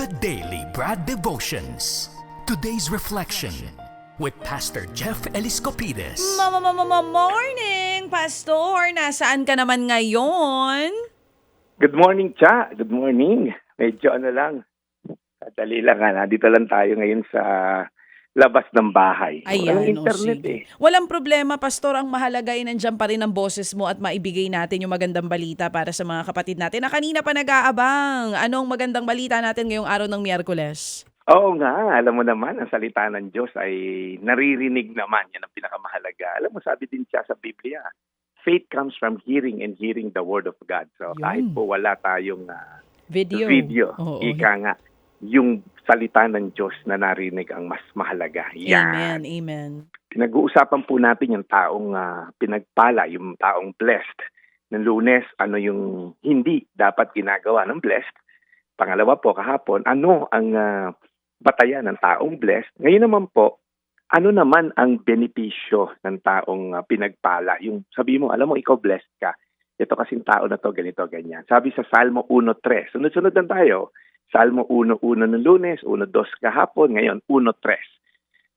The Daily Brad Devotions. Today's reflection with Pastor Jeff Eliscopides. Morning, Pastor! Nasaan ka naman ngayon? Good morning, Cha. Good morning. Medyo lang, dali lang nandito lang tayo ngayon sa labas ng bahay. Walang internet sige. Walang problema, Pastor. Ang mahalaga ay nandiyan pa rin ang boses mo at maibigay natin yung magandang balita para sa mga kapatid natin na kanina pa nag-aabang. Anong magandang balita natin ngayong araw ng Miyerkules? Oo nga, alam mo naman, ang salita ng Diyos ay naririnig naman. Yan ang pinakamahalaga. Alam mo, sabi din siya sa Biblia, faith comes from hearing and hearing the word of God. So kahit po wala tayong video. Ika nga, yung salita ng Diyos na narinig ang mas mahalaga. Yan. Amen. Pinag-uusapan po natin yung taong pinagpala, yung taong blessed. Ng Lunes, ano yung hindi dapat ginagawa ng blessed. Pangalawa po, kahapon, ano ang batayan ng taong blessed. Ngayon naman po, ano naman ang benepisyo ng taong pinagpala? Yung sabi mo, alam mo, ikaw blessed ka. Ito kasing tao na to, ganito, ganyan. Sabi sa Salmo 1:3. Sunod-sunod lang tayo. Salmo 1:1 ng Lunes, 1:2 kahapon, ngayon 1:3.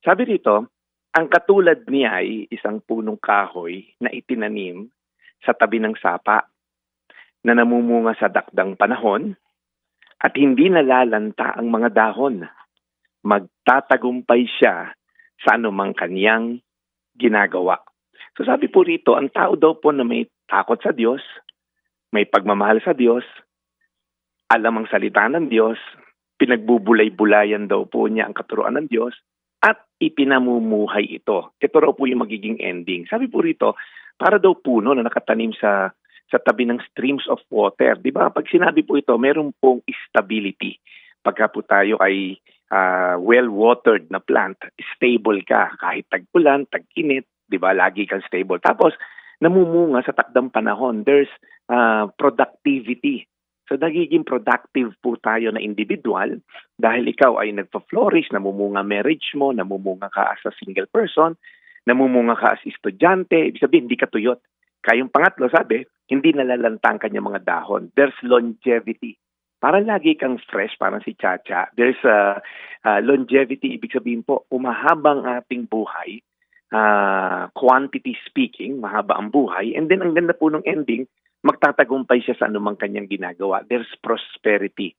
Sabi rito, ang katulad niya ay isang punong kahoy na itinanim sa tabi ng sapa na namumunga sa dakdang panahon at hindi nalalanta ang mga dahon. Magtatagumpay siya sa anumang kaniyang ginagawa. So sabi po rito, ang tao daw po na may takot sa Diyos, may pagmamahal sa Diyos, alam ang salita ng Diyos, pinagbubulay-bulayan daw po niya ang katuruan ng Diyos, at ipinamumuhay ito. Ito raw po yung magiging ending. Sabi po rito, para daw puno na nakatanim sa tabi ng streams of water. Di ba? Pag sinabi po ito, meron pong stability. Pagka po tayo ay well-watered na plant, stable ka. Kahit tag-ulan, tag-init, di ba? Lagi kang stable. Tapos, namumunga sa takdang panahon. There's productivity. So, nagiging productive po tayo na individual dahil ikaw ay nagpa-flourish, namumunga marriage mo, namumunga ka as a single person, namumunga ka as estudyante. Ibig sabihin, hindi ka tuyot. Kayong pangatlo, sabi, hindi nalalantang kanya mga dahon. There's longevity. Parang lagi kang fresh, parang si Chacha. There's longevity. Ibig sabihin po, umahabang ating buhay. Quantity speaking, mahaba ang buhay. And then, ang ganda po ng ending, magtatagumpay siya sa anumang kanyang ginagawa. There's prosperity.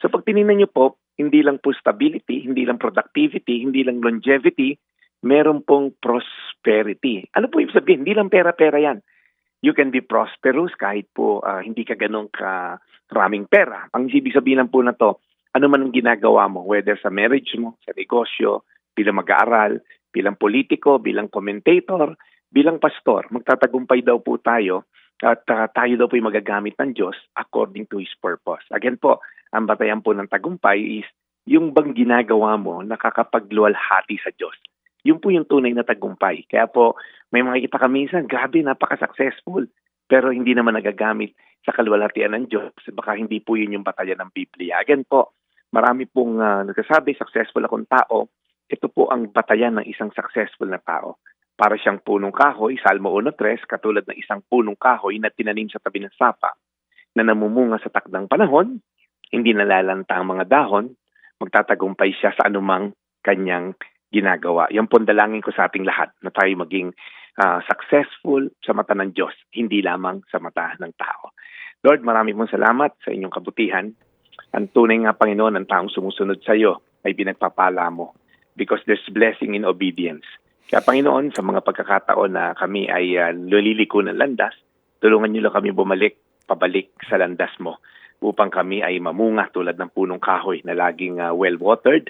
So pag tinignan niyo po, hindi lang po stability, hindi lang productivity, hindi lang longevity, meron pong prosperity. Ano po ibig sabihin? Hindi lang pera-pera yan. You can be prosperous kahit po hindi ka ganun karaming pera. Ang ibig sabihin po na to, ano man ang ginagawa mo, whether sa marriage mo, sa negosyo, bilang mag-aaral, bilang politiko, bilang commentator, bilang pastor, magtatagumpay daw po tayo at tayo daw po yung magagamit ng Diyos according to His purpose. Again po, ang batayan po ng tagumpay is yung bang ginagawa mo nakakapagluwalhati sa Diyos. Yun po yung tunay na tagumpay. Kaya po, may makikita ka minsan, grabe, napaka-successful. Pero hindi naman nagagamit sa kaluwalhatian ng Diyos. Baka hindi po yun yung batayan ng Biblia. Again po, marami pong nagsasabi, successful akong tao. Ito po ang batayan ng isang successful na tao. Para siyang punong kahoy, Salmo 1:3, katulad ng isang punong kahoy na tinanim sa tabi ng sapa, na namumunga sa takdang panahon, hindi nalalanta ang mga dahon, magtatagumpay siya sa anumang kanyang ginagawa. Yan po ang dalangin ko sa ating lahat na tayo maging successful sa mata ng Diyos, hindi lamang sa mata ng tao. Lord, maraming mong salamat sa inyong kabutihan. Ang tunay nga, Panginoon, ang taong sumusunod sa iyo ay pinagpapala mo because there's blessing in obedience. Kaya Panginoon, sa mga pagkakataon na kami ay luliliko ng landas, tulungan niyo lang kami pabalik sa landas mo upang kami ay mamunga tulad ng punong kahoy na laging well-watered,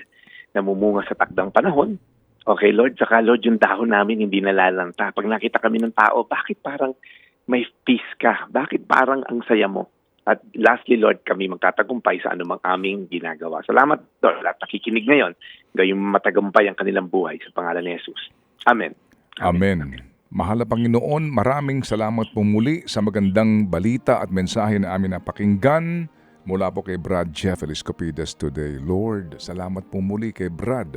namumunga sa takdang panahon. Okay, Lord, saka Lord, yung dahon namin hindi nalalanta. Pag nakita kami ng tao, bakit parang may peace ka? Bakit parang ang saya mo? At lastly, Lord, kami magtatagumpay sa anumang aming ginagawa. Salamat, Lord, at nakikinig ngayon. Gayong matagumpay ang kanilang buhay sa pangalan ni Jesus. Amen. Amen. Mahal na Panginoon, maraming salamat po muli sa magandang balita at mensahe na amin napakinggan mula po kay Brad Jeff Eliscopides today. Lord, salamat po muli kay Brad.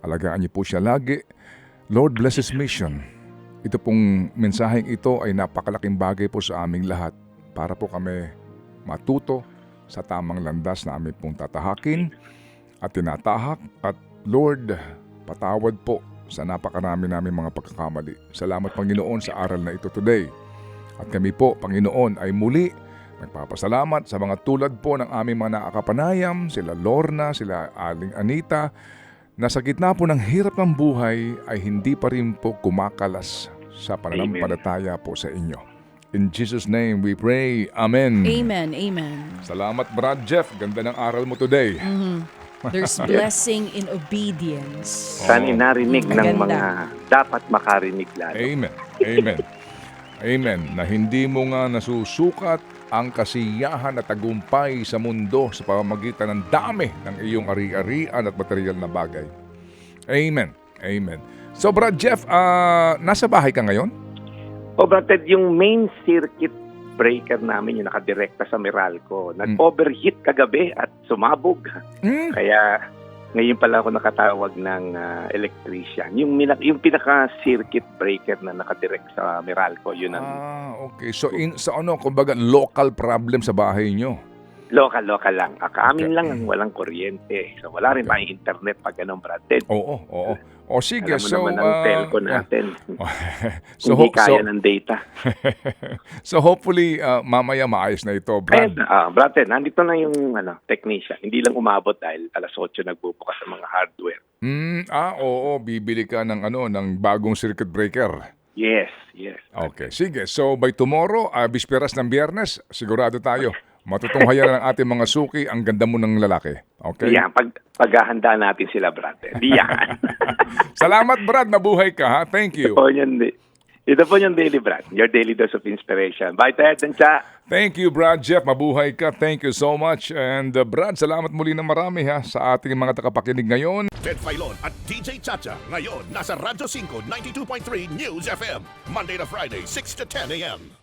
Alagaan niyo po siya lagi. Lord, bless His mission. Ito pong mensaheng ito ay napakalaking bagay po sa aming lahat para po kami matuto sa tamang landas na aming pong tatahakin at tinatahak. At Lord, patawad po sa napakarami namin mga pagkakamali. Salamat Panginoon sa aral na ito today. At kami po, Panginoon, ay muli nagpapasalamat sa mga tulad po ng aming mga nakakapanayam, sila Lorna, sila Aling Anita, na sa gitna po ng hirap ng buhay ay hindi pa rin po kumakalas sa pananampalataya po sa inyo. In Jesus' name we pray. Amen. Amen. Amen. Salamat Brad Jeff. Ganda ng aral mo today. There's blessing in obedience. Saan inarinig ng Maganda. mga dapat makarinig lalo. Amen. Amen. Amen. Na hindi mo nga nasusukat ang kasiyahan at tagumpay sa mundo sa pamamagitan ng dami ng iyong ari-arian at material na bagay. Amen. Amen. So Brad Jeff, nasa bahay ka ngayon? O Brad, yung main circuit breaker namin yung nakadirekta sa Meralco. Nag-overheat kagabi at sumabog. Kaya ngayon pala ako nakatawag ng electrician. Yung pinaka-circuit breaker na nakadirect sa Meralco, yun ang Okay. So sa kumbaga local problem sa bahay nyo? local lang. Kaamin Okay. lang ang walang kuryente. So wala rin tayong internet pag ganun, Brad. Oo. O sige, Alam mo so naman ang telco natin. so, Hindi kaya ng data. so hopefully mamaya maayos na ito, Brad. Brad, nandito na yung technician. Hindi lang umabot dahil alas 8 nagbubukas sa mga hardware. Oo, bibili ka ng ng bagong circuit breaker. Yes. Okay, sige. So by tomorrow, bisperas ng Biyernes, sigurado tayo. Matutunghayan ng ating mga suki ang ganda mo ng lalaki. Okay? Yan, paghahanda natin sila, Brad. Di yan. Salamat, Brad. Nabuhay ka, ha? Thank you. Ito po yung daily, Brad. Your daily dose of inspiration. Bye, Ted and Cha. Thank you, Brad Jeff. Mabuhay ka. Thank you so much. And Brad, salamat muli na marami ha sa ating mga tagapakinig ngayon. Ted Filon at DJ Chacha. Ngayon, nasa Radyo 5, 92.3 News FM. Monday to Friday, 6 to 10 a.m.